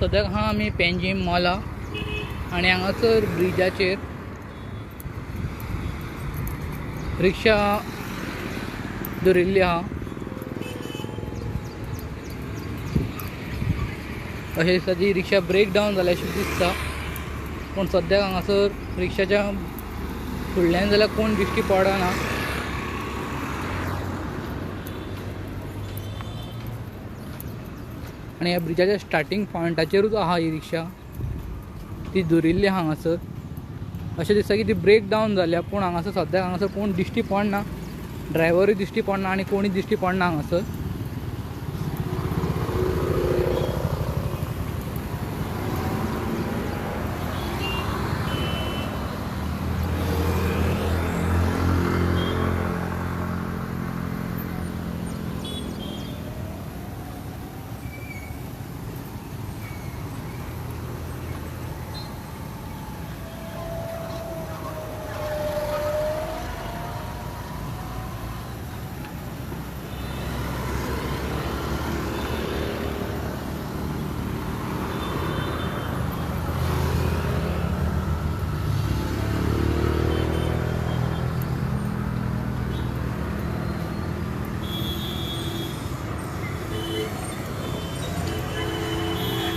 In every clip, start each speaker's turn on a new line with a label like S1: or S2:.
S1: सद्याक हा आमी पेंजीम मॉला आणि हांगासर ब्रिजाचेर रिक्षा दवरिल्ली आहा. अशें दिसता ती रिक्षा ब्रेक डावन जाल्याशी दिसता. पण सद्याक हांगासर रिक्षाच्या फुडल्यान जाल्यार कोण दिश्टी पडना. आणि ह्या ब्रिजाच्या स्टार्टिंग पॉयंटाचेरूच आहा ही रिक्षा, ती दवरिल्ली हांगासर. अशें दिसता की ती ब्रेक डावन जाल्या, पूण हांगासर सद्याक हांगासर कोण दिश्टी पडना. ड्रायवरूय दिश्टी पडना आनी कोणूय दिश्टी पडना हांगासर.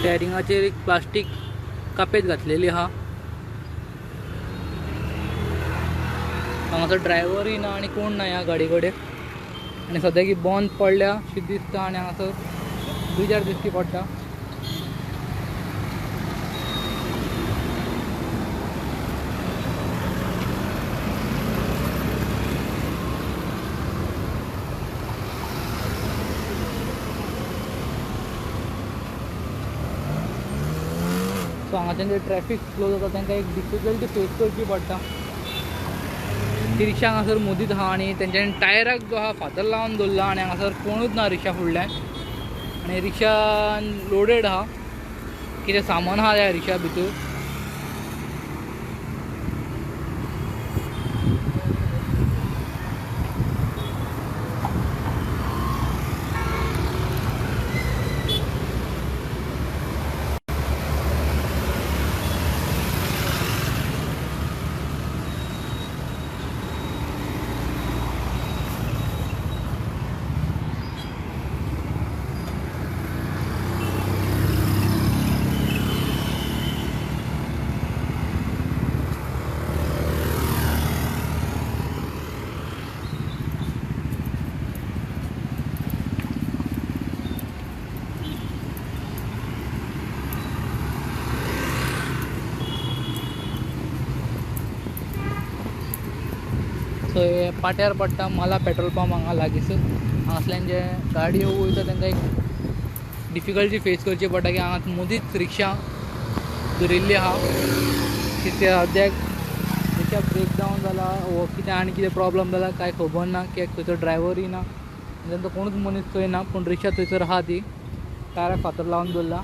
S1: स्टेरिंगाचेर एक प्लास्टीक कापेत घातलेली आहा. हांगासर ड्रायवरूय ना आनी कोण ना ह्या गाडी कडेन. आनी सद्याक ही बंद पडल्या अशी दिसता आनी हांगासर ब्रिजार दिश्टी पडटा. सो हांगाच्यान जे ट्रॅफिक फ्लो जाता तांकां एक डिफिकल्टी फेस करची पडटा. ती रिक्षा हांगासर मदींच आहा आनी तेंच्यांनी टायराक जो आहा फातर लावन दवरला आनी हांगासर कोणूच ना रिक्षा फुडल्यान. आनी रिक्षा लोडेड आहा, कितें सामान आहा ह्या रिक्षा भितर. सो हे पाट्यार पडटा मला पेट्रोल पंप हांगा लागींच. हांगासल्यान जे गाडयो वयता तांकां एक डिफिकल्टी फेस करची पडटा की हांगा मदींच रिक्षा दवरिल्ली आहा. की ते सद्याक रिक्षा ब्रेक डावन जाला वो कितें आनी कितें प्रॉब्लम जाला कांय खबर ना. कित्याक थंयसर ड्रायवरूय ना, तांचो कोणूच मनीस थंय ना, पूण रिक्षा थंयसर आहा ती टायराक फातर लावन दवरला.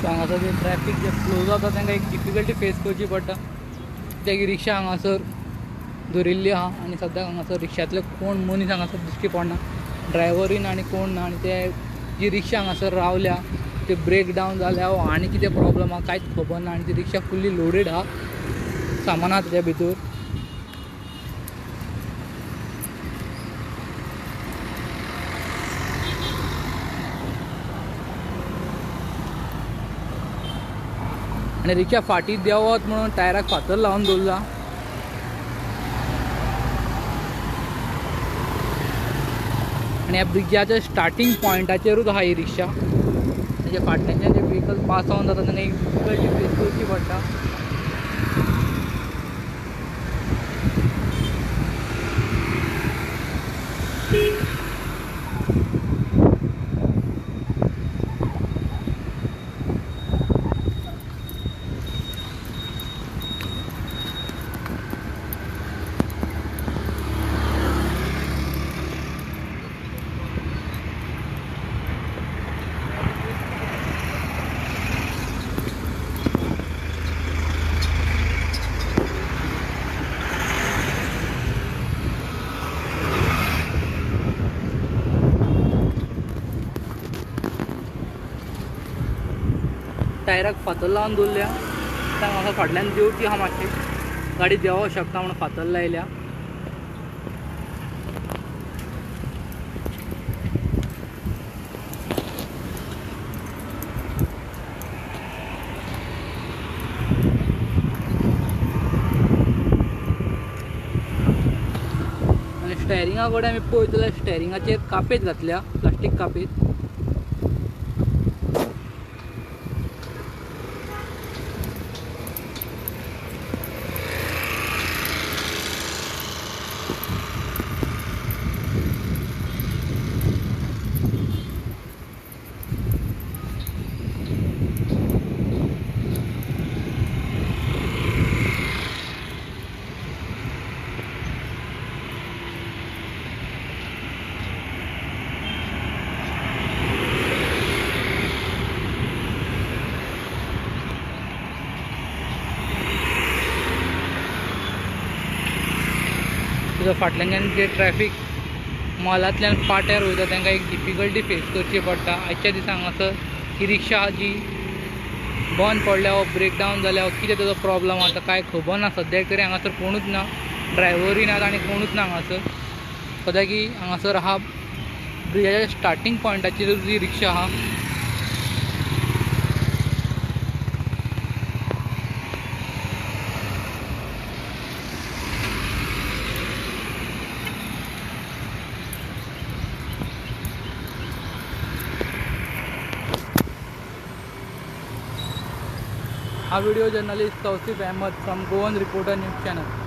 S1: सो हांगासर जे ट्रॅफिक जे फ्लो जाता तांकां एक डिफिकल्टी फेस करची पडटा. कित्याक रिक्षा हांगासर दवरिल्ली आहा आनी सद्याक हांगासर रिक्षांतले कोण मनीस हांगासर दिश्टी पडना. ड्रायवरूय ना आनी कोण ना. आनी ते जी रिक्षा हांगासर रावल्या ते ब्रेक डावन जाल्या वो आनी कितें प्रॉब्लम आहा कांयच खबर ना. आनी ती रिक्षा फुल्ली लोडेड आहा, सामान आहा तेच्या भितर. आणि रिक्षा फाटीत देवत म्हणून टायराक फातर लावून दवरला. आणि ह्या ब्रिजाच्या स्टार्टिंग पॉयंटाचेरूच आहा ही रिक्षा. म्हणजे फाटल्याच्यान जे व्हेकल पास जावन जाता तेन्ना एक डिफिकल्टी फेस करची पडटा. टायराक फातर लावन दवरल्या. म्हाका फाटल्यान देंवची आहा मातशी, गाडी देंवोंक शकता म्हणून फातर लायल्या. आनी स्टेरिंगा कडेन आमी पळयत जाल्यार स्टेरिंगाचेर कापेत घातल्या, प्लास्टीक कापेत. फाटल्यान जे ट्रॅफिक मॉलांतल्यान पाट्यार वयता तांकां एक डिफिकल्टी फेस करची पडटा. आजच्या दिसांक हांगासर ही रिक्षा जी बंद पडल्या वा ब्रेक डावन जाल्या वा कितें ताजो प्रॉब्लम आसा कांय खबर ना. सद्याक तरी हांगासर कोणूच ना, ड्रायव्हरूय नात आनी कोणूच ना हांगासर. कित्याक की हांगासर आहा ब्रिजाच्या स्टार्टींग पॉयंटाचेर जी रिक्षा आहा हा video journalist Tausif Ahmed from Goan reporter news channel.